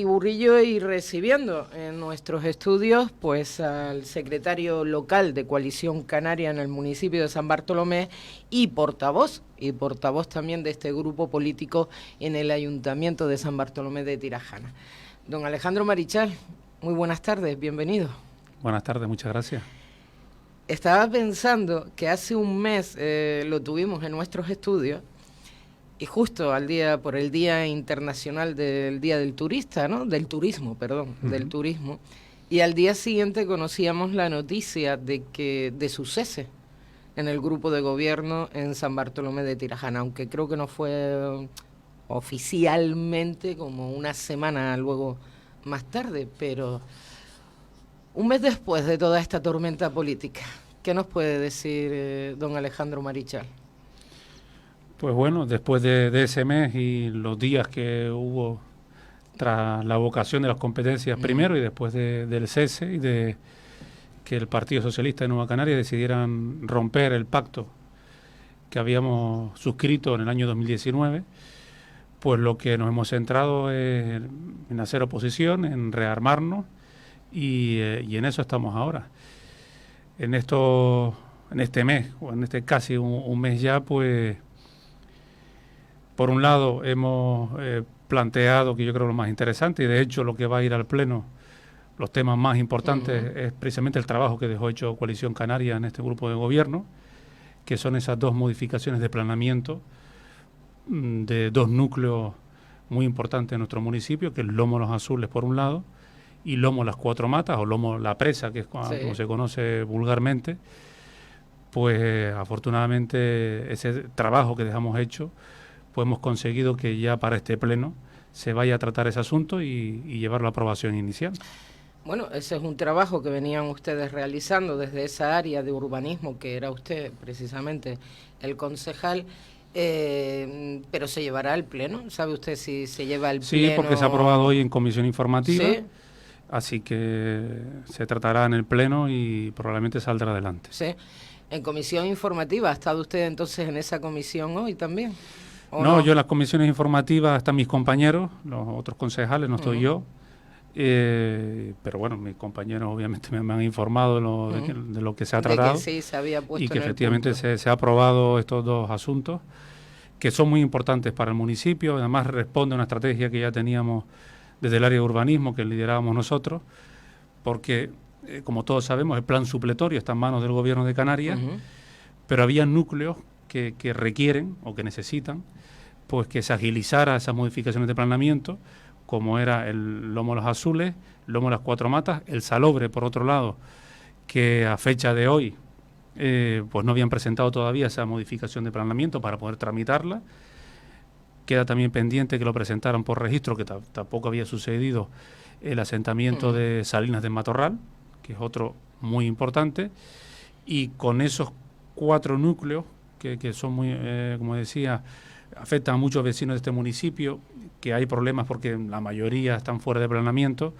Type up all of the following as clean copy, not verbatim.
Tiburrillo y recibiendo en nuestros estudios pues al secretario local de Coalición Canaria en el municipio de San Bartolomé y portavoz también de este grupo político en el Ayuntamiento de San Bartolomé de Tirajana. Don Alejandro Marichal, muy buenas tardes, bienvenido. Buenas tardes, muchas gracias. Estaba pensando que hace un mes lo tuvimos en nuestros estudios y justo por el Día Internacional del Día del Turista, ¿no? Del turismo, del turismo. Y al día siguiente conocíamos la noticia de su cese en el grupo de gobierno en San Bartolomé de Tirajana, aunque creo que no fue oficialmente como una semana luego más tarde, pero un mes después de toda esta tormenta política, ¿qué nos puede decir don Alejandro Marichal? Pues bueno, después de ese mes y los días que hubo tras la vocación de las competencias primero y después del cese y de que el Partido Socialista de Nueva Canaria decidieran romper el pacto que habíamos suscrito en el año 2019, pues lo que nos hemos centrado es en hacer oposición, en rearmarnos y en eso estamos ahora. En este mes, o en este casi un mes ya, pues por un lado hemos planteado, que yo creo lo más interesante, y de hecho lo que va a ir al Pleno, los temas más importantes, es precisamente el trabajo que dejó hecho Coalición Canaria en este grupo de gobierno, que son esas dos modificaciones de planeamiento de dos núcleos muy importantes en nuestro municipio, que es Lomo Los Azules por un lado, y Lomo Las Cuatro Matas, o Lomo La Presa, que es como se conoce vulgarmente. Pues afortunadamente ese trabajo que dejamos hecho, pues hemos conseguido que ya para este pleno se vaya a tratar ese asunto y llevarlo a aprobación inicial. Bueno, ese es un trabajo que venían ustedes realizando desde esa área de urbanismo, que era usted precisamente el concejal, pero se llevará al pleno. ¿Sabe usted si se lleva al pleno? Sí, porque se ha aprobado hoy en comisión informativa. ¿Sí? Así que se tratará en el pleno y probablemente saldrá adelante. Sí. En comisión informativa, ¿ha estado usted entonces en esa comisión hoy también? No, yo en las comisiones informativas están mis compañeros, los otros concejales, no estoy yo. Pero bueno, mis compañeros obviamente me han informado de lo que se ha tratado. De que sí, se había puesto y que en efectivamente se ha aprobado estos dos asuntos, que son muy importantes para el municipio. Además responde a una estrategia que ya teníamos desde el área de urbanismo, que liderábamos nosotros, porque, como todos sabemos, el plan supletorio está en manos del Gobierno de Canarias, pero había núcleos que requieren o que necesitan pues que se agilizara esas modificaciones de planeamiento, como era el Lomo Los Azules, Lomo Las Cuatro Matas, el Salobre, por otro lado, que a fecha de hoy pues no habían presentado todavía esa modificación de planeamiento para poder tramitarla. Queda también pendiente que lo presentaran por registro, que tampoco había sucedido el asentamiento de Salinas de Matorral, que es otro muy importante, y con esos cuatro núcleos que son muy, como decía, afectan a muchos vecinos de este municipio, que hay problemas porque la mayoría están fuera de planeamiento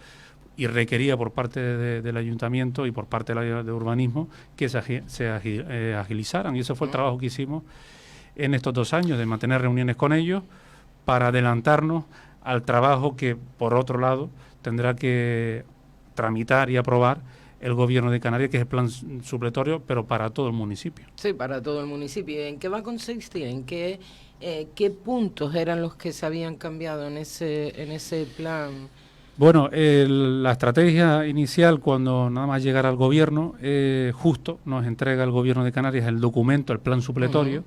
y requería por parte del ayuntamiento y por parte del área de urbanismo que se agilizaran. Y ese fue el trabajo que hicimos en estos 2 años, de mantener reuniones con ellos para adelantarnos al trabajo que, por otro lado, tendrá que tramitar y aprobar el Gobierno de Canarias, que es el plan supletorio, pero para todo el municipio. Sí, para todo el municipio. ¿En qué va a consistir? ¿En qué puntos eran los que se habían cambiado en ese plan? Bueno, la estrategia inicial, cuando nada más llegar al Gobierno, justo nos entrega el Gobierno de Canarias el documento, el plan supletorio,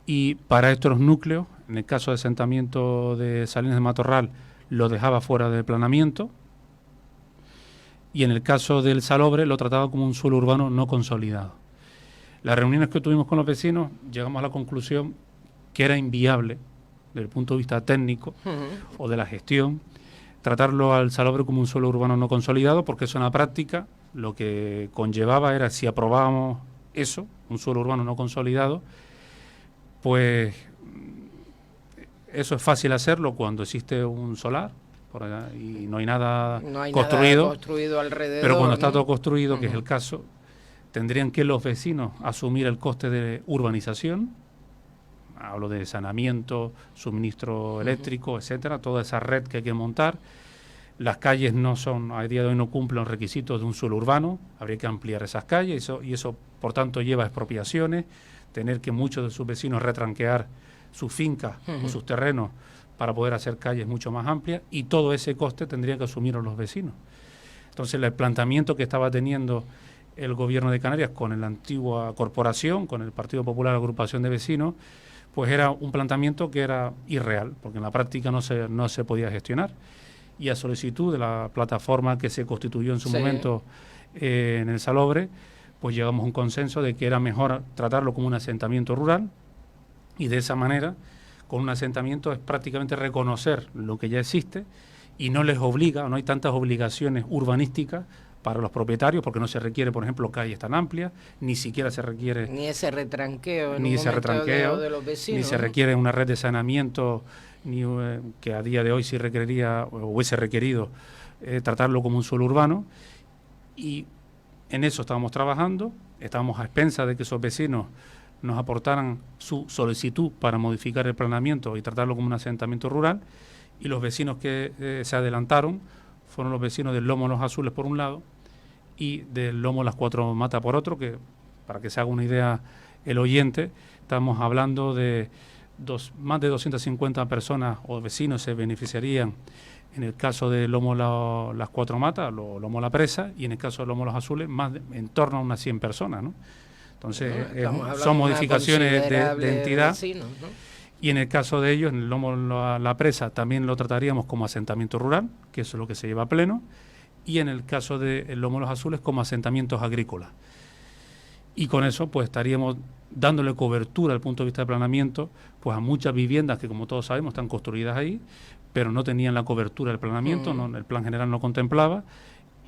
y para estos núcleos, en el caso de asentamiento de Salinas de Matorral, lo dejaba fuera del planeamiento, y en el caso del Salobre lo trataba como un suelo urbano no consolidado. Las reuniones que tuvimos con los vecinos, llegamos a la conclusión que era inviable, desde el punto de vista técnico o de la gestión, tratarlo al Salobre como un suelo urbano no consolidado, porque eso en la práctica lo que conllevaba era, si aprobábamos eso, un suelo urbano no consolidado, pues eso es fácil hacerlo cuando existe un solar por allá, y no hay nada construido alrededor, pero cuando está todo construido, que es el caso, tendrían que los vecinos asumir el coste de urbanización, hablo de saneamiento, suministro eléctrico, etcétera, toda esa red que hay que montar. Las calles no son, a día de hoy no cumplen los requisitos de un suelo urbano, habría que ampliar esas calles y eso por tanto lleva a expropiaciones, tener que muchos de sus vecinos retranquear sus fincas o sus terrenos para poder hacer calles mucho más amplias, y todo ese coste tendrían que asumirlo los vecinos. Entonces el planteamiento que estaba teniendo el gobierno de Canarias con la antigua corporación, con el Partido Popular Agrupación de Vecinos, pues era un planteamiento que era irreal, porque en la práctica no se podía gestionar. Y a solicitud de la plataforma que se constituyó en su momento en el Salobre, pues llegamos a un consenso de que era mejor tratarlo como un asentamiento rural, y de esa manera, con un asentamiento es prácticamente reconocer lo que ya existe y no les obliga, no hay tantas obligaciones urbanísticas para los propietarios, porque no se requiere, por ejemplo, calles tan amplias, ni siquiera se requiere... Ni ese retranqueo de los vecinos. Ni se requiere una red de saneamiento, que a día de hoy sí requeriría, o hubiese requerido, tratarlo como un suelo urbano. Y en eso estábamos trabajando, estábamos a expensas de que esos vecinos nos aportaran su solicitud para modificar el planeamiento y tratarlo como un asentamiento rural, y los vecinos que se adelantaron fueron los vecinos del Lomo Los Azules por un lado y del Lomo Las Cuatro Matas por otro, que para que se haga una idea el oyente, estamos hablando de más de 250 personas o vecinos se beneficiarían en el caso de Lomo Las Cuatro Matas, Lomo La Presa, y en el caso de Lomo Los Azules en torno a unas 100 personas, ¿no? Entonces, son modificaciones de entidad. Vecinos, ¿no? Y en el caso de ellos, en el Lomo La Presa, también lo trataríamos como asentamiento rural, que eso es lo que se lleva a pleno, y en el caso del Lomo Los Azules como asentamientos agrícolas. Y con eso pues estaríamos dándole cobertura desde el punto de vista de planeamiento pues a muchas viviendas que, como todos sabemos, están construidas ahí, pero no tenían la cobertura del planeamiento, el plan general no contemplaba,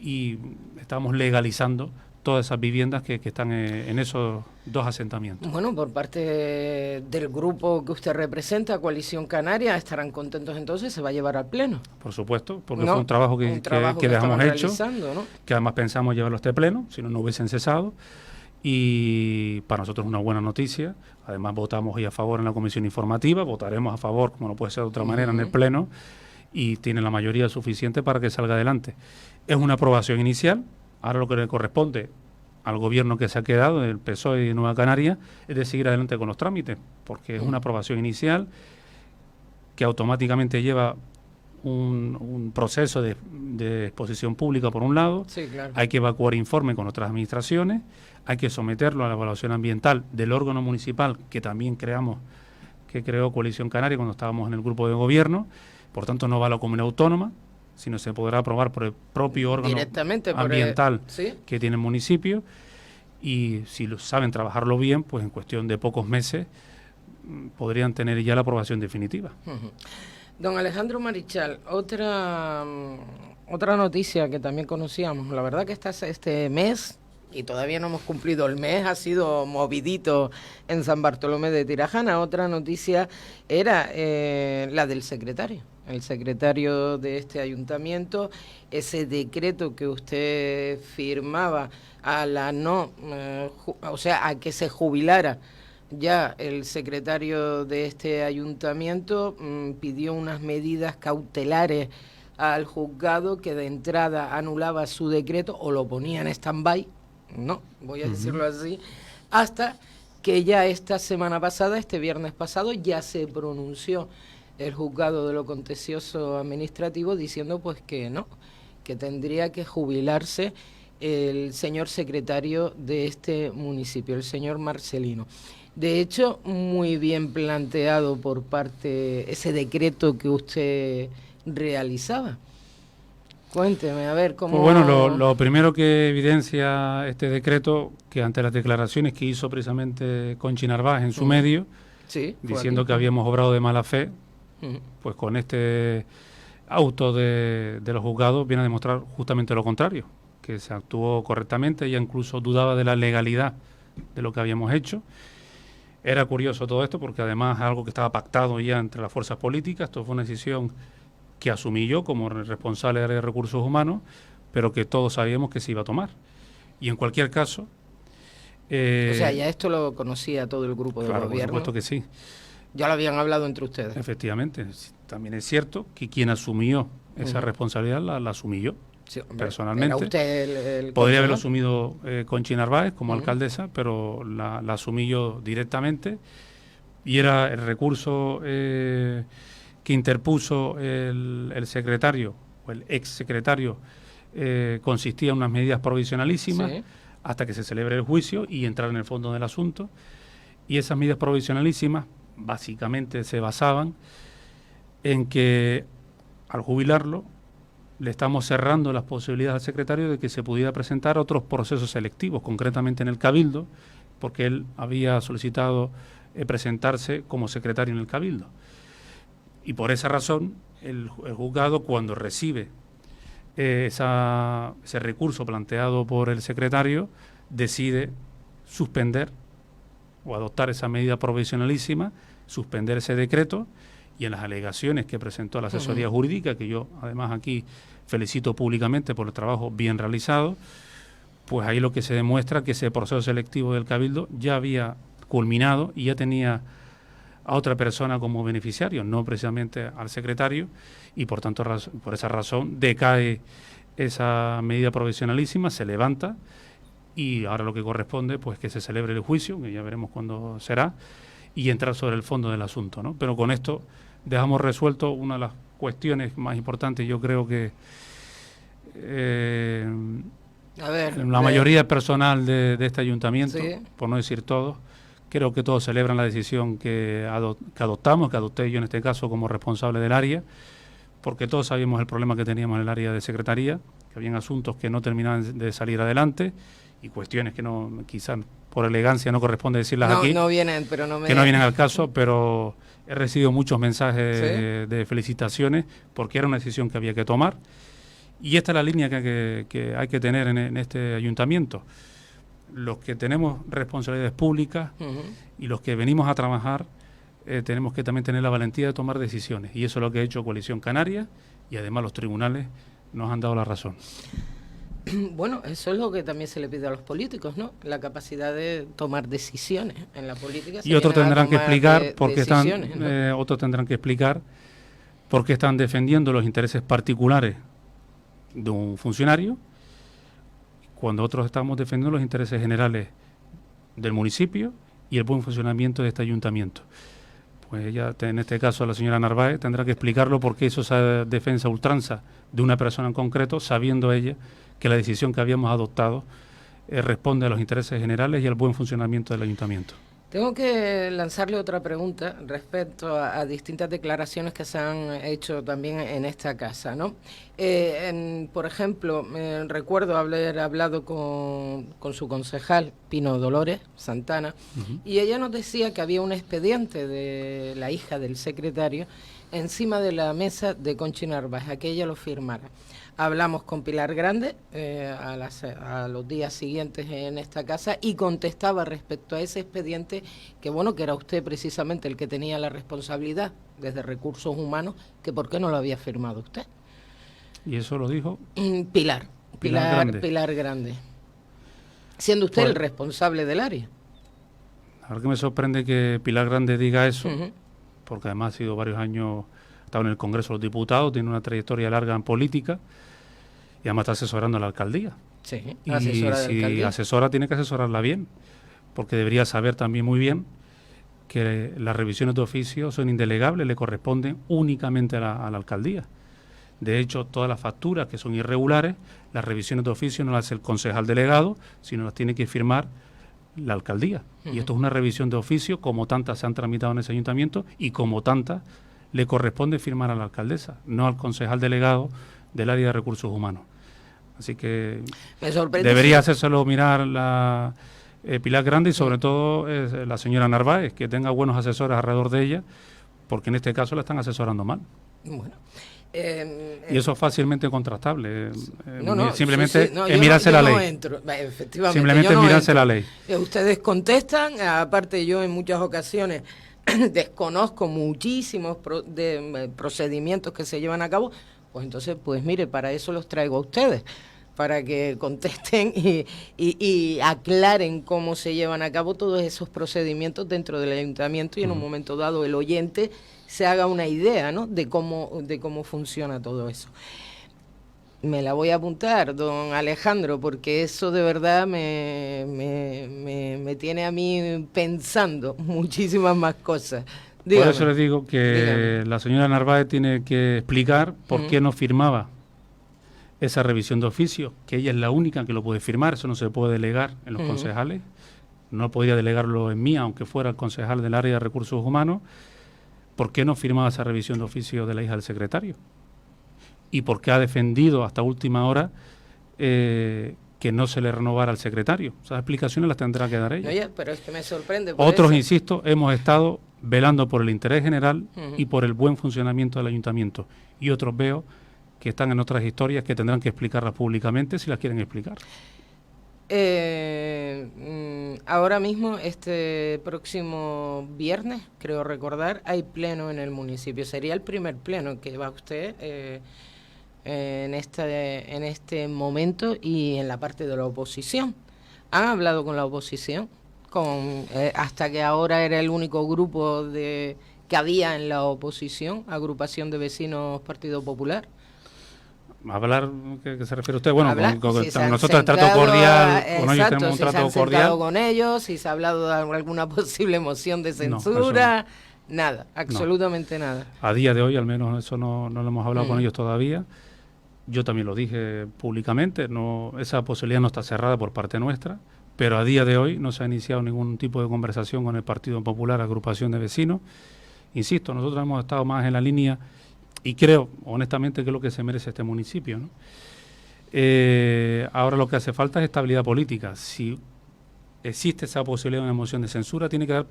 y estábamos legalizando todas esas viviendas que están en esos dos asentamientos. Bueno, por parte del grupo que usted representa, Coalición Canaria, ¿estarán contentos entonces? ¿Se va a llevar al Pleno? Por supuesto, porque fue un trabajo que dejamos hecho, ¿no? Que además pensamos llevarlo a este Pleno, si no hubiesen cesado, y para nosotros es una buena noticia. Además votamos hoy a favor en la comisión informativa, votaremos a favor, como no puede ser de otra manera, en el Pleno, y tiene la mayoría suficiente para que salga adelante. Es una aprobación inicial. Ahora lo que le corresponde al gobierno que se ha quedado, el PSOE de Nueva Canaria, es de seguir adelante con los trámites, porque es una aprobación inicial que automáticamente lleva un proceso de exposición pública por un lado, hay que evacuar informe con otras administraciones, hay que someterlo a la evaluación ambiental del órgano municipal que también que creó Coalición Canaria cuando estábamos en el grupo de gobierno, por tanto no va a la comunidad autónoma, sino se podrá aprobar por el propio órgano ambiental que tiene el municipio, y si saben trabajarlo bien, pues en cuestión de pocos meses podrían tener ya la aprobación definitiva. Don Alejandro Marichal, otra noticia que también conocíamos, la verdad que este mes, y todavía no hemos cumplido el mes, ha sido movidito en San Bartolomé de Tirajana. Otra noticia era la del secretario. El secretario de este ayuntamiento, ese decreto que usted firmaba a a que se jubilara ya el secretario de este ayuntamiento, pidió unas medidas cautelares al juzgado que de entrada anulaba su decreto o lo ponía en stand-by, no, voy a decirlo así, hasta que ya esta semana pasada, este viernes pasado, ya se pronunció el juzgado de lo contencioso administrativo diciendo pues que no, que tendría que jubilarse el señor secretario de este municipio, el señor Marcelino. De hecho, muy bien planteado por parte ese decreto que usted realizaba. Cuénteme, a ver cómo... Pues bueno, lo primero que evidencia este decreto, que ante las declaraciones que hizo precisamente Conchi Narváez en su medio, diciendo que habíamos obrado de mala fe, pues con este auto de los juzgados viene a demostrar justamente lo contrario, que se actuó correctamente. Ella incluso dudaba de la legalidad de lo que habíamos hecho. Era curioso todo esto porque además es algo que estaba pactado ya entre las fuerzas políticas. Esto fue una decisión que asumí yo como responsable de recursos humanos, pero que todos sabíamos que se iba a tomar. Y en cualquier caso... o sea, ya esto lo conocía todo el grupo de gobierno. Por supuesto que sí. Ya lo habían hablado entre ustedes. Efectivamente. También es cierto que quien asumió esa responsabilidad la asumí yo. Sí, hombre, personalmente. Era usted el podría haberlo asumido Conchi Narváez como alcaldesa, pero la asumí yo directamente, y era el recurso que interpuso el secretario o el ex secretario, consistía en unas medidas provisionalísimas hasta que se celebre el juicio y entrar en el fondo del asunto, y esas medidas provisionalísimas básicamente se basaban en que al jubilarlo le estamos cerrando las posibilidades al secretario de que se pudiera presentar otros procesos selectivos, concretamente en el Cabildo, porque él había solicitado presentarse como secretario en el Cabildo. Y por esa razón, el juzgado, cuando recibe ese recurso planteado por el secretario, decide suspender o adoptar esa medida provisionalísima, suspender ese decreto, y en las alegaciones que presentó la asesoría jurídica, que yo además aquí felicito públicamente por el trabajo bien realizado, pues ahí lo que se demuestra que ese proceso selectivo del Cabildo ya había culminado y ya tenía a otra persona como beneficiario, no precisamente al secretario, y por tanto por esa razón decae esa medida provisionalísima, se levanta, y ahora lo que corresponde pues que se celebre el juicio, que ya veremos cuándo será, y entrar sobre el fondo del asunto, ¿no? Pero con esto dejamos resuelto una de las cuestiones más importantes. Yo creo que la mayoría personal de este ayuntamiento, por no decir todos, creo que todos celebran la decisión que adoptamos, que adopté yo en este caso como responsable del área, porque todos sabíamos el problema que teníamos en el área de secretaría, que habían asuntos que no terminaban de salir adelante y cuestiones que no, quizás por elegancia no corresponde decirlas aquí. No vienen, pero no no vienen al caso, pero he recibido muchos mensajes de felicitaciones, porque era una decisión que había que tomar, y esta es la línea que hay que tener en este ayuntamiento. Los que tenemos responsabilidades públicas y los que venimos a trabajar, tenemos que también tener la valentía de tomar decisiones, y eso es lo que ha hecho Coalición Canaria, y además los tribunales nos han dado la razón. Bueno, eso es lo que también se le pide a los políticos, ¿no? La capacidad de tomar decisiones en la política. Y otros tendrán que explicar por qué otros tendrán que explicar por qué están defendiendo los intereses particulares de un funcionario, cuando otros estamos defendiendo los intereses generales del municipio y el buen funcionamiento de este ayuntamiento. Pues ella, en este caso la señora Narváez, tendrá que explicarlo por qué hizo esa defensa ultranza de una persona en concreto, sabiendo ella que la decisión que habíamos adoptado responde a los intereses generales y al buen funcionamiento del ayuntamiento. Tengo que lanzarle otra pregunta respecto a distintas declaraciones que se han hecho también en esta casa, ¿no? Por ejemplo, recuerdo haber hablado con su concejal, Pino Dolores Santana, y ella nos decía que había un expediente de la hija del secretario encima de la mesa de Conchi Narváez, a que ella lo firmara. Hablamos con Pilar Grande a los días siguientes en esta casa, y contestaba respecto a ese expediente que, bueno, que era usted precisamente el que tenía la responsabilidad desde Recursos Humanos, que por qué no lo había firmado usted. ¿Y eso lo dijo? Pilar Grande. Siendo usted el responsable del área. Ahora que me sorprende que Pilar Grande diga eso, porque además ha sido varios años, ha estado en el Congreso de los Diputados, tiene una trayectoria larga en política, y además está asesorando a la alcaldía. Sí, y si asesora, tiene que asesorarla bien, porque debería saber también muy bien que las revisiones de oficio son indelegables, le corresponden únicamente a la alcaldía. De hecho, todas las facturas que son irregulares, las revisiones de oficio no las hace el concejal delegado, sino las tiene que firmar la alcaldía. Y esto es una revisión de oficio, como tantas se han tramitado en ese ayuntamiento, y como tantas le corresponde firmar a la alcaldesa, no al concejal delegado del área de recursos humanos. Así que debería hacérselo mirar la Pilar Grande, y sobre todo la señora Narváez, que tenga buenos asesores alrededor de ella, porque en este caso la están asesorando mal. Bueno. Y eso es fácilmente contrastable. Simplemente es mirarse la ley. Efectivamente, simplemente es mirarse la ley. Ustedes contestan, aparte yo en muchas ocasiones desconozco muchísimos procedimientos que se llevan a cabo, pues entonces, pues mire, para eso los traigo a ustedes, para que contesten y aclaren cómo se llevan a cabo todos esos procedimientos dentro del ayuntamiento y en un momento dado el oyente se haga una idea, ¿no?, de cómo funciona todo eso. Me la voy a apuntar, don Alejandro, porque eso de verdad me tiene a mí pensando muchísimas más cosas. Dígame. Por eso les digo que la señora Narváez tiene que explicar por qué no firmaba esa revisión de oficio, que ella es la única que lo puede firmar, eso no se puede delegar en los concejales, no podía delegarlo en mí, aunque fuera el concejal del área de recursos humanos. ¿Por qué no firmaba esa revisión de oficio de la hija del secretario? ¿Y por qué ha defendido hasta última hora que no se le renovara al secretario? Esas explicaciones las tendrá que dar ella. Oye, pero es que me sorprende. Otros, insisto, hemos estado velando por el interés general y por el buen funcionamiento del ayuntamiento. Y otros veo que están en otras historias que tendrán que explicarlas públicamente si las quieren explicar. Ahora mismo, este próximo viernes, creo recordar, hay pleno en el municipio. Sería el primer pleno que va usted en este momento y en la parte de la oposición. ¿Han hablado con la oposición? Hasta que ahora era el único grupo que había en la oposición, agrupación de vecinos Partido Popular. ¿Hablar? ¿Qué se refiere usted? Bueno, si nosotros trato cordial, con ellos tenemos un trato cordial. Con ellos, si se ha hablado de alguna posible moción de censura, nada, absolutamente nada. A día de hoy, al menos, eso no lo hemos hablado con ellos todavía. Yo también lo dije públicamente, esa posibilidad no está cerrada por parte nuestra, pero a día de hoy no se ha iniciado ningún tipo de conversación con el Partido Popular, agrupación de vecinos. Insisto, nosotros hemos estado más en la línea y creo, honestamente, que es lo que se merece este municipio, ¿no? Ahora lo que hace falta es estabilidad política. Si existe esa posibilidad de una moción de censura, tiene que dar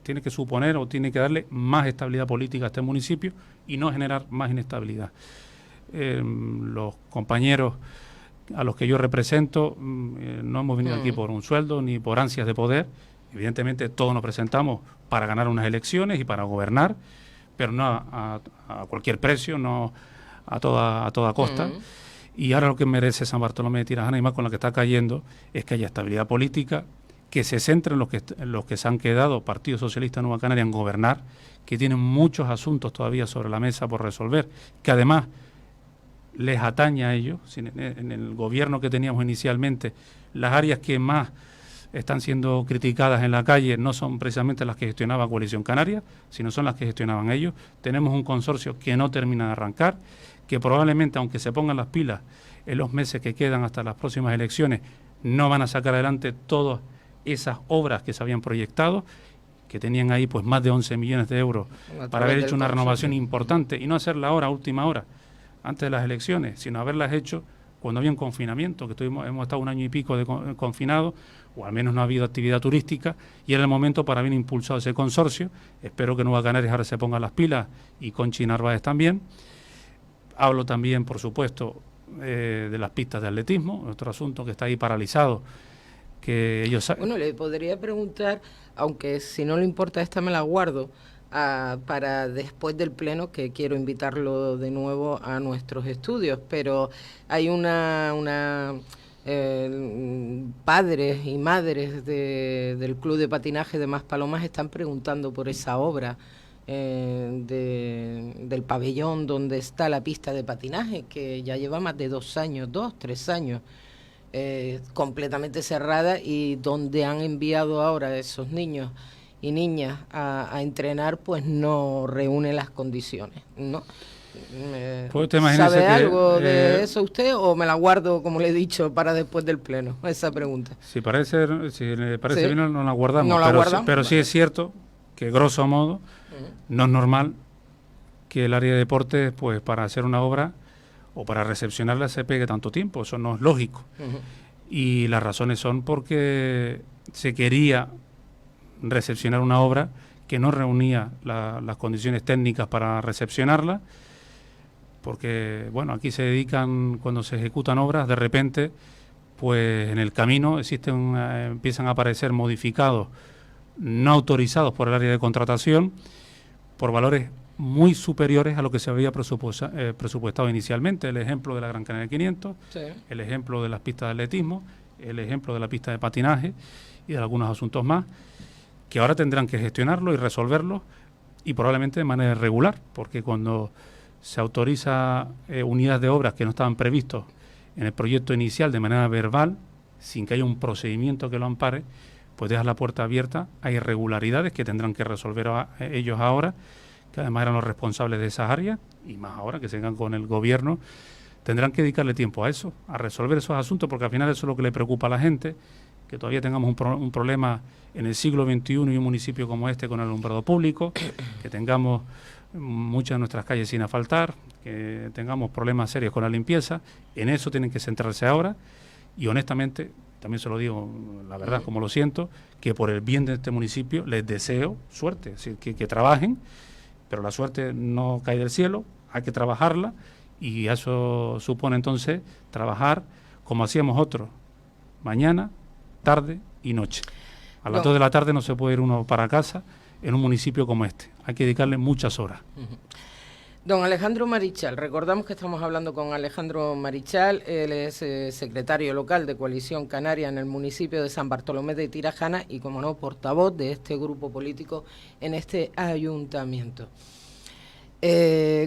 tiene que suponer o tiene que darle más estabilidad política a este municipio y no generar más inestabilidad. Los compañeros a los que yo represento no hemos venido aquí por un sueldo ni por ansias de poder. Evidentemente todos nos presentamos para ganar unas elecciones y para gobernar, pero no a cualquier precio, no a toda costa. Y ahora lo que merece San Bartolomé de Tirajana, y más con la que está cayendo, es que haya estabilidad política, que se centre en los que se han quedado, Partido Socialista de Nueva Canaria, en gobernar, que tienen muchos asuntos todavía sobre la mesa por resolver, que además les atañe a ellos. En el gobierno que teníamos inicialmente, las áreas que más están siendo criticadas en la calle no son precisamente las que gestionaba Coalición Canaria, sino son las que gestionaban ellos. Tenemos un consorcio que no termina de arrancar, que probablemente, aunque se pongan las pilas en los meses que quedan hasta las próximas elecciones, no van a sacar adelante todas esas obras que se habían proyectado, que tenían ahí pues más de 11 millones de euros para haber hecho una renovación importante y no hacerla ahora, a última hora, antes de las elecciones, sino haberlas hecho cuando había un confinamiento, que hemos estado un año y pico confinados, o al menos no ha habido actividad turística, y era el momento para haber impulsado ese consorcio. Espero que Nueva Canarias ahora se ponga las pilas, y Conchi Narváez también. Hablo también, por supuesto, de las pistas de atletismo, otro asunto que está ahí paralizado, que ellos... Bueno, le podría preguntar, aunque si no le importa esta me la guardo, para después del pleno, que quiero invitarlo de nuevo a nuestros estudios, pero hay padres y madres del Club de Patinaje de Maspalomas están preguntando por esa obra del pabellón donde está la pista de patinaje, que ya lleva más de 2 años, 3 años, completamente cerrada, y donde han enviado ahora a esos niños y niñas a entrenar, pues no reúne las condiciones, ¿no? ¿Sabe algo de eso usted, o me la guardo, como le he dicho, para después del pleno? Esa pregunta. Si le parece bien, no la guardamos, pero sí es cierto que, grosso modo, no es normal que el área de deportes, pues para hacer una obra o para recepcionarla, se pegue tanto tiempo. Eso no es lógico. Y las razones son porque se quería recepcionar una obra que no reunía las condiciones técnicas para recepcionarla, porque, bueno, aquí se dedican, cuando se ejecutan obras, de repente, pues en el camino empiezan a aparecer modificados no autorizados por el área de contratación por valores muy superiores a lo que se había presupuestado inicialmente. El ejemplo de la Gran Canaria 500, sí, el ejemplo de las pistas de atletismo, el ejemplo de la pista de patinaje y de algunos asuntos más, que ahora tendrán que gestionarlo y resolverlo, y probablemente de manera regular, porque cuando se autoriza unidades de obras que no estaban previstos en el proyecto inicial de manera verbal, sin que haya un procedimiento que lo ampare, pues dejas la puerta abierta a irregularidades que tendrán que resolver ellos ahora, que además eran los responsables de esas áreas, y más ahora que se vengan con el gobierno, tendrán que dedicarle tiempo a eso, a resolver esos asuntos, porque al final eso es lo que le preocupa a la gente, que todavía tengamos un problema en el siglo XXI y un municipio como este con el alumbrado público, que tengamos muchas de nuestras calles sin asfaltar, que tengamos problemas serios con la limpieza. En eso tienen que centrarse ahora, y honestamente, también se lo digo, la verdad, como lo siento, que por el bien de este municipio les deseo suerte, es decir, que trabajen, pero la suerte no cae del cielo, hay que trabajarla, y eso supone entonces trabajar como hacíamos otros, mañana, tarde y noche. A las 2 de la tarde no se puede ir uno para casa en un municipio como este, hay que dedicarle muchas horas. Don Alejandro Marichal, recordamos que estamos hablando con Alejandro Marichal, él es secretario local de Coalición Canaria en el municipio de San Bartolomé de Tirajana y, como no, portavoz de este grupo político en este ayuntamiento.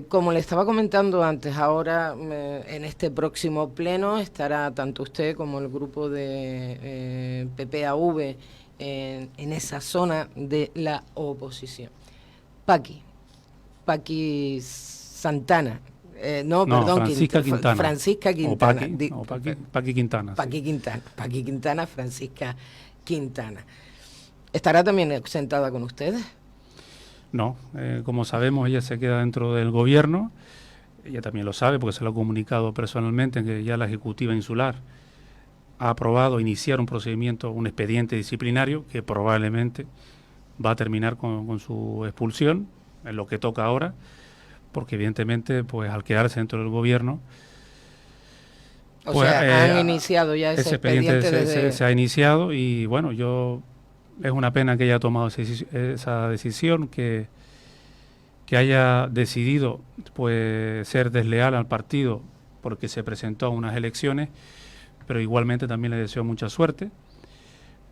Como le estaba comentando antes, ahora en este próximo pleno estará tanto usted como el grupo de PPAV en esa zona de la oposición. Paqui Santana, Francisca Quintana. Francisca Quintana. Paqui Quintana. Paqui Quintana, Francisca Quintana. ¿Estará también sentada con ustedes? No, como sabemos, ella se queda dentro del gobierno, ella también lo sabe porque se lo ha comunicado personalmente, que ya la Ejecutiva Insular ha aprobado iniciar un procedimiento, un expediente disciplinario que probablemente va a terminar con su expulsión, en lo que toca ahora, porque evidentemente pues al quedarse dentro del gobierno pues, han iniciado ya ese expediente se ha iniciado, y bueno, es una pena que haya tomado esa decisión, que haya decidido pues ser desleal al partido porque se presentó a unas elecciones, pero igualmente también le deseo mucha suerte,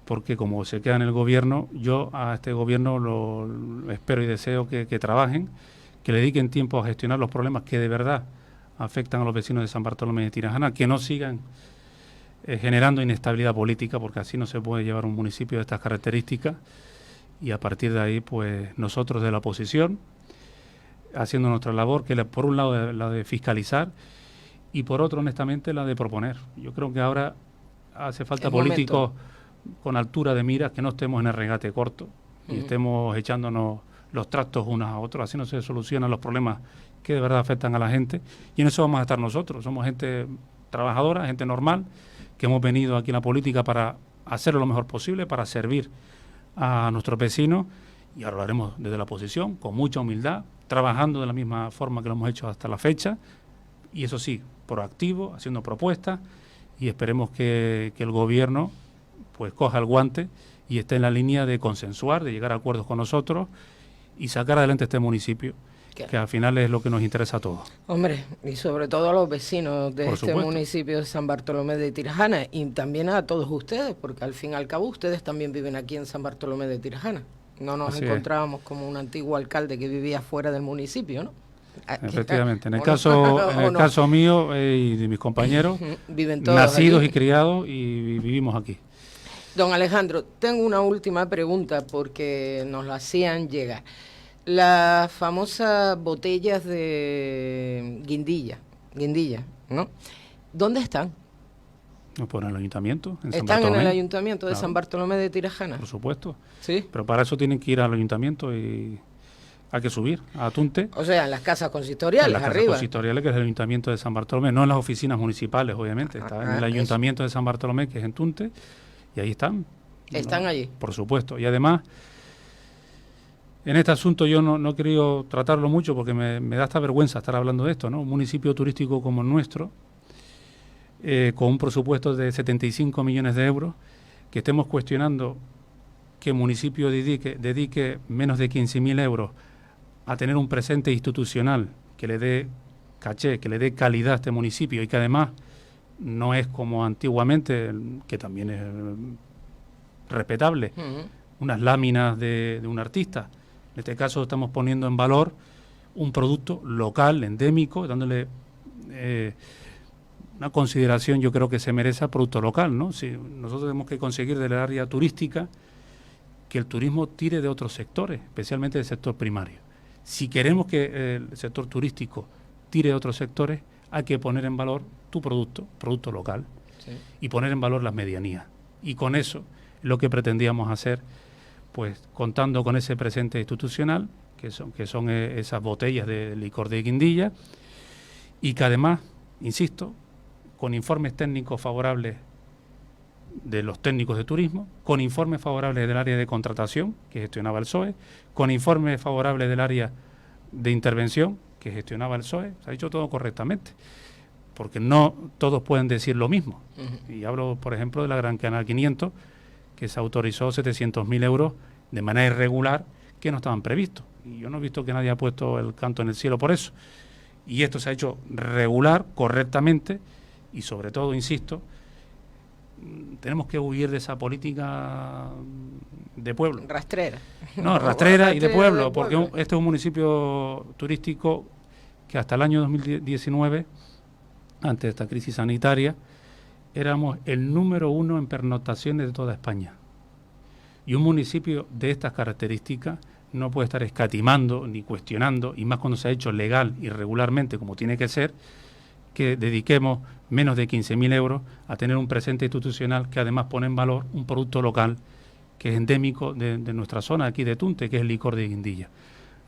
porque como se queda en el gobierno, yo a este gobierno lo espero y deseo que trabajen, que le dediquen tiempo a gestionar los problemas que de verdad afectan a los vecinos de San Bartolomé de Tirajana, que no sigan generando inestabilidad política, porque así no se puede llevar un municipio de estas características, y a partir de ahí pues nosotros de la oposición haciendo nuestra labor, que por un lado la de fiscalizar y por otro honestamente la de proponer. Yo creo que ahora hace falta políticos con altura de miras, que no estemos en el regate corto y estemos echándonos los trastos unos a otros, así no se solucionan los problemas que de verdad afectan a la gente, y en eso vamos a estar nosotros. Somos gente trabajadora, gente normal, que hemos venido aquí en la política para hacerlo lo mejor posible, para servir a nuestros vecinos, y ahora lo haremos desde la oposición, con mucha humildad, trabajando de la misma forma que lo hemos hecho hasta la fecha, y eso sí, proactivo, haciendo propuestas, y esperemos que el gobierno pues coja el guante y esté en la línea de consensuar, de llegar a acuerdos con nosotros y sacar adelante este municipio, que al final es lo que nos interesa a todos. Hombre, y sobre todo a los vecinos de este municipio de San Bartolomé de Tirajana, y también a todos ustedes, porque al fin y al cabo ustedes también viven aquí en San Bartolomé de Tirajana. No nos encontrábamos como un antiguo alcalde que vivía fuera del municipio, ¿no? Efectivamente, en el caso mío y de mis compañeros, viven todos nacidos aquí y criados, y vivimos aquí. Don Alejandro, tengo una última pregunta porque nos la hacían llegar. Las famosas botellas de guindilla, ¿no? ¿Dónde están? Pues en el ayuntamiento. ¿Están en el ayuntamiento de San Bartolomé de Tirajana? Por supuesto. Sí. Pero para eso tienen que ir al ayuntamiento y hay que subir a Tunte. O sea, en las casas consistoriales, en las arriba. casas consistoriales, que es el ayuntamiento de San Bartolomé, no en las oficinas municipales, obviamente. Está en el ayuntamiento de San Bartolomé, que es en Tunte, y ahí están. ¿Están allí? Por supuesto. Y además, en este asunto yo no he querido tratarlo mucho porque me da hasta vergüenza estar hablando de esto, ¿no? Un municipio turístico como el nuestro, con un presupuesto de 75 millones de euros, que estemos cuestionando que el municipio dedique menos de 15.000 euros a tener un presente institucional que le dé caché, que le dé calidad a este municipio y que además no es como antiguamente, que también es respetable, unas láminas de un artista. En este caso estamos poniendo en valor un producto local, endémico, dándole una consideración, yo creo que se merece al producto local, ¿no? Si nosotros tenemos que conseguir del área turística que el turismo tire de otros sectores, especialmente del sector primario. Si queremos que el sector turístico tire de otros sectores, hay que poner en valor tu producto local, sí, y poner en valor las medianías. Y con eso lo que pretendíamos hacer, pues contando con ese presente institucional, que son esas botellas de licor de guindilla, y que además, insisto, con informes técnicos favorables de los técnicos de turismo, con informes favorables del área de contratación, que gestionaba el PSOE, con informes favorables del área de intervención, que gestionaba el PSOE. Se ha dicho todo correctamente, porque no todos pueden decir lo mismo. Y hablo, por ejemplo, de la Gran Canal 500, que se autorizó 700.000 euros de manera irregular, que no estaban previstos. Y yo no he visto que nadie ha puesto el canto en el cielo por eso. Y esto se ha hecho regular, correctamente, y sobre todo, insisto, tenemos que huir de esa política de pueblo. Rastrera. No, rastrera y de pueblo, porque este es un municipio turístico que hasta el año 2019, antes de esta crisis sanitaria, éramos el número 1 en pernoctaciones de toda España. Y un municipio de estas características no puede estar escatimando ni cuestionando, y más cuando se ha hecho legal y regularmente como tiene que ser, que dediquemos menos de 15.000 euros a tener un presente institucional que además pone en valor un producto local que es endémico de nuestra zona aquí de Tunte, que es el licor de guindilla.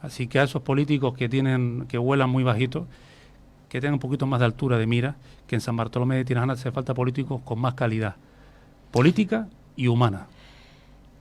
Así que a esos políticos que vuelan muy bajito, que tengan un poquito más de altura de mira, que en San Bartolomé de Tirajana hace falta políticos con más calidad política y humana.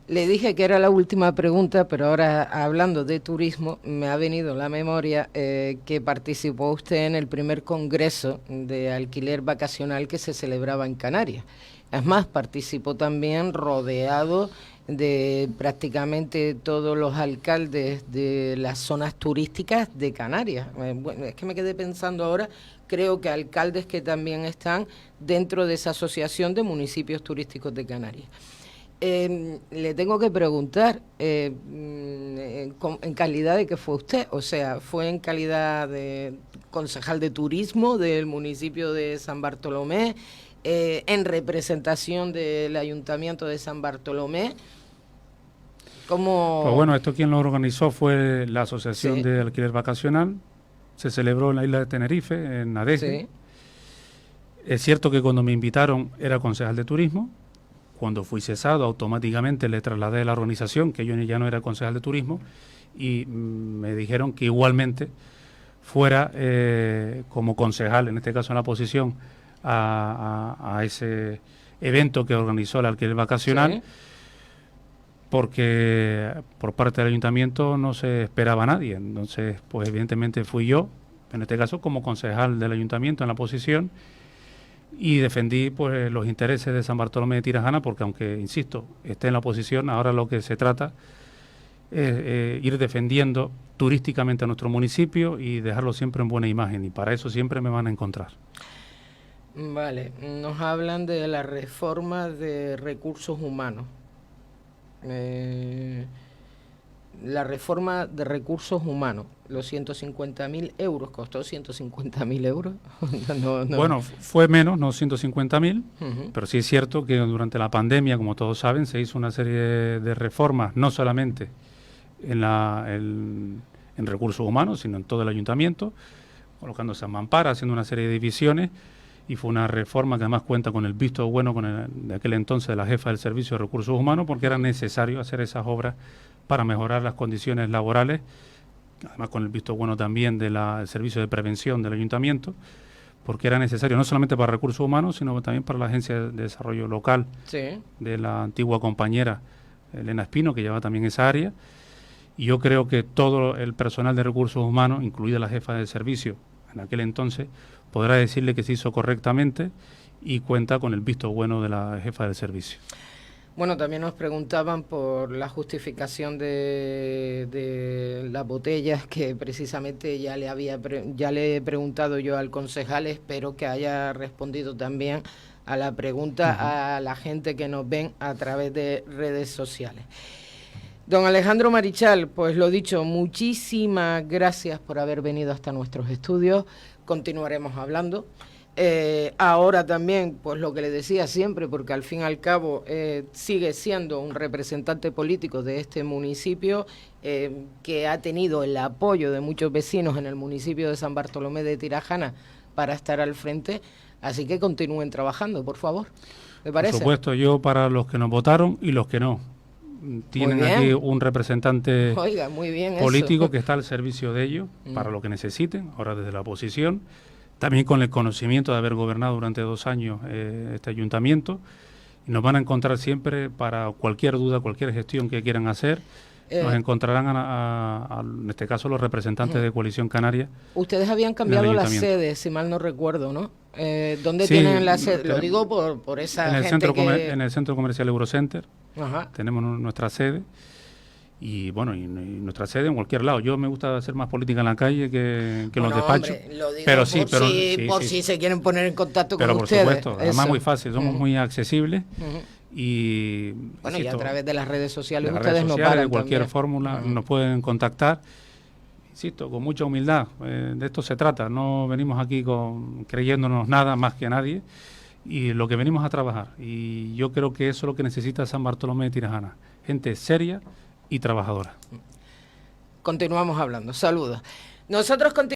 Le dije que era la última pregunta, pero ahora hablando de turismo, me ha venido a la memoria que participó usted en el primer congreso de alquiler vacacional que se celebraba en Canarias. Es más, participó también rodeado de prácticamente todos los alcaldes de las zonas turísticas de Canarias. Bueno, es que me quedé pensando ahora, creo que alcaldes que también están dentro de esa asociación de municipios turísticos de Canarias. Le tengo que preguntar, ¿en calidad de qué fue usted? O sea, ¿fue en calidad de concejal de turismo del municipio de San Bartolomé, en representación del Ayuntamiento de San Bartolomé? ¿Cómo? Pues bueno, esto quien lo organizó fue la Asociación de Alquiler Vacacional. Se celebró en la isla de Tenerife, en Adeje. Sí. Es cierto que cuando me invitaron era concejal de turismo. Cuando fui cesado, automáticamente le trasladé a la organización, que yo ya no era concejal de turismo, y me dijeron que igualmente fuera como concejal, en este caso en la oposición, a ese evento que organizó el alquiler vacacional, sí, porque por parte del ayuntamiento no se esperaba a nadie. Entonces, pues evidentemente fui yo, en este caso como concejal del ayuntamiento en la oposición, y defendí pues los intereses de San Bartolomé de Tirajana, porque aunque, insisto, esté en la oposición, ahora lo que se trata es ir defendiendo turísticamente a nuestro municipio y dejarlo siempre en buena imagen, y para eso siempre me van a encontrar. Vale, nos hablan de la reforma de recursos humanos. La reforma de recursos humanos, los 150.000 euros, ¿costó 150.000 euros? No. Bueno, fue menos, no 150.000, pero sí es cierto que durante la pandemia, como todos saben, se hizo una serie de reformas, no solamente en recursos humanos, sino en todo el ayuntamiento, colocándose a mampara, haciendo una serie de divisiones, y fue una reforma que además cuenta con el visto bueno de aquel entonces de la jefa del Servicio de Recursos Humanos, porque era necesario hacer esas obras para mejorar las condiciones laborales, además con el visto bueno también del Servicio de Prevención del Ayuntamiento, porque era necesario no solamente para recursos humanos, sino también para la Agencia de Desarrollo Local, sí, de la antigua compañera Elena Espino, que llevaba también esa área. Y yo creo que todo el personal de recursos humanos, incluida la jefa del servicio en aquel entonces, podrá decirle que se hizo correctamente y cuenta con el visto bueno de la jefa del servicio. Bueno, también nos preguntaban por la justificación de las botellas, que precisamente ya le he preguntado yo al concejal. Espero que haya respondido también a la pregunta a la gente que nos ven a través de redes sociales. Don Alejandro Marichal, pues lo dicho, muchísimas gracias por haber venido hasta nuestros estudios. Continuaremos hablando. Ahora también, pues lo que le decía siempre, porque al fin y al cabo sigue siendo un representante político de este municipio, que ha tenido el apoyo de muchos vecinos en el municipio de San Bartolomé de Tirajana para estar al frente, así que continúen trabajando, por favor. ¿Me parece? Por supuesto, yo para los que nos votaron y los que no. Tienen aquí un representante muy bien político eso, que está al servicio de ellos para lo que necesiten, ahora desde la oposición. También con el conocimiento de haber gobernado durante 2 años este ayuntamiento, y nos van a encontrar siempre para cualquier duda, cualquier gestión que quieran hacer. Nos encontrarán, en este caso, los representantes de Coalición Canaria. Ustedes habían cambiado la sede, si mal no recuerdo, ¿no? ¿Dónde tienen la sede? Lo digo por esa en el gente en el Centro Comercial Eurocenter. Tenemos nuestra sede. Y bueno, y nuestra sede en cualquier lado. Yo me gusta hacer más política en la calle que en los despachos. Hombre, lo digo pero si se quieren poner en contacto con ustedes. Pero por supuesto, además muy fácil, somos muy accesibles. Y bueno, insisto, y a través de las redes sociales ustedes nos pagan de cualquier también. fórmula nos pueden contactar. Insisto, con mucha humildad. De esto se trata. No venimos aquí creyéndonos nada más que nadie. Y lo que venimos a trabajar. Y yo creo que eso es lo que necesita San Bartolomé de Tirajana. Gente seria y trabajadora. Continuamos hablando. Saludos. Nosotros continuamos.